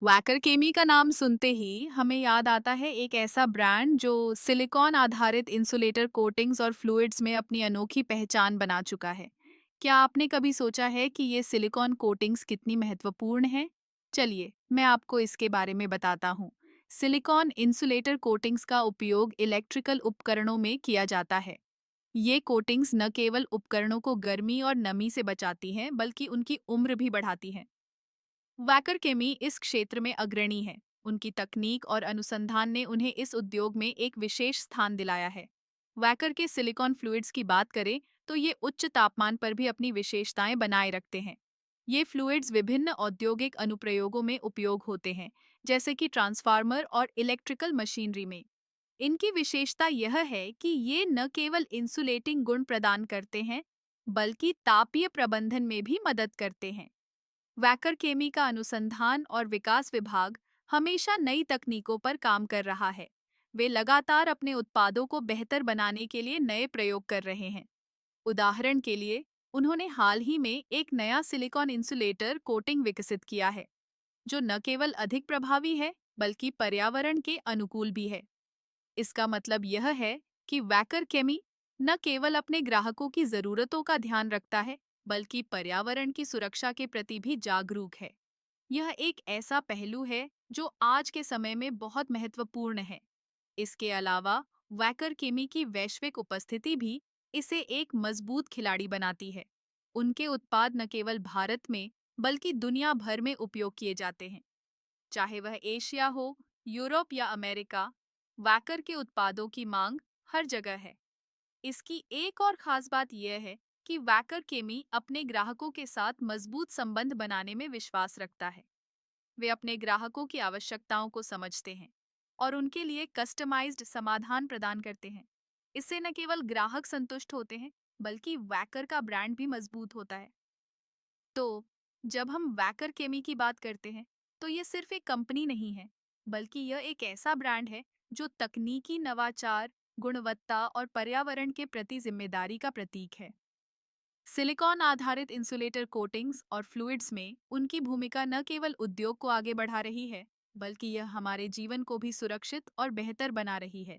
Wacker केमी का नाम सुनते ही हमें याद आता है एक ऐसा ब्रांड जो सिलिकॉन आधारित इंसुलेटर कोटिंग्स और फ्लूइड्स में अपनी अनोखी पहचान बना चुका है। क्या आपने कभी सोचा है कि ये सिलिकॉन कोटिंग्स कितनी महत्वपूर्ण है? चलिए, मैं आपको इसके बारे में बताता हूँ। सिलिकॉन इंसुलेटर कोटिंग्स का उपयोग इलेक्ट्रिकल उपकरणों में किया जाता है। ये कोटिंग्स न केवल उपकरणों को गर्मी और नमी से बचाती हैं, बल्कि उनकी उम्र भी बढ़ाती हैं। वैकर केमी इस क्षेत्र में अग्रणी है। उनकी तकनीक और अनुसंधान ने उन्हें इस उद्योग में एक विशेष स्थान दिलाया है। वैकर के सिलिकॉन फ्लूइड्स की बात करें तो ये उच्च तापमान पर भी अपनी विशेषताएं बनाए रखते हैं। ये फ्लूइड्स विभिन्न औद्योगिक अनुप्रयोगों में उपयोग होते हैं, जैसे कि ट्रांसफार्मर और इलेक्ट्रिकल मशीनरी में। इनकी विशेषता यह है कि ये न केवल इंसुलेटिंग गुण प्रदान करते हैं, बल्कि तापीय प्रबंधन में भी मदद करते हैं। वैकर केमी का अनुसंधान और विकास विभाग हमेशा नई तकनीकों पर काम कर रहा है। वे लगातार अपने उत्पादों को बेहतर बनाने के लिए नए प्रयोग कर रहे हैं। उदाहरण के लिए, उन्होंने हाल ही में एक नया सिलिकॉन इंसुलेटर कोटिंग विकसित किया है, जो न केवल अधिक प्रभावी है, बल्कि पर्यावरण के अनुकूल भी है। इसका मतलब यह है कि वैकर केमी न केवल अपने ग्राहकों की जरूरतों का ध्यान रखता है, बल्कि पर्यावरण की सुरक्षा के प्रति भी जागरूक है। यह एक ऐसा पहलू है जो आज के समय में बहुत महत्वपूर्ण है। इसके अलावा वैकर केमी की वैश्विक उपस्थिति भी इसे एक मजबूत खिलाड़ी बनाती है। उनके उत्पाद न केवल भारत में, बल्कि दुनिया भर में उपयोग किए जाते हैं। चाहे वह एशिया हो, यूरोप या अमेरिका, वैकर के उत्पादों की मांग हर जगह है। इसकी एक और खास बात यह है कि वैकर केमी अपने ग्राहकों के साथ मजबूत संबंध बनाने में विश्वास रखता है। वे अपने ग्राहकों की आवश्यकताओं को समझते हैं और उनके लिए कस्टमाइज्ड समाधान प्रदान करते हैं। इससे न केवल ग्राहक संतुष्ट होते हैं, बल्कि वैकर का ब्रांड भी मजबूत होता है। तो जब हम वैकर केमी की बात करते हैं, तो ये सिर्फ एक कंपनी नहीं है, बल्कि यह एक ऐसा ब्रांड है जो तकनीकी नवाचार, गुणवत्ता और पर्यावरण के प्रति जिम्मेदारी का प्रतीक है। सिलिकॉन आधारित इंसुलेटर कोटिंग्स और फ्लूइड्स में उनकी भूमिका न केवल उद्योग को आगे बढ़ा रही है, बल्कि यह हमारे जीवन को भी सुरक्षित और बेहतर बना रही है।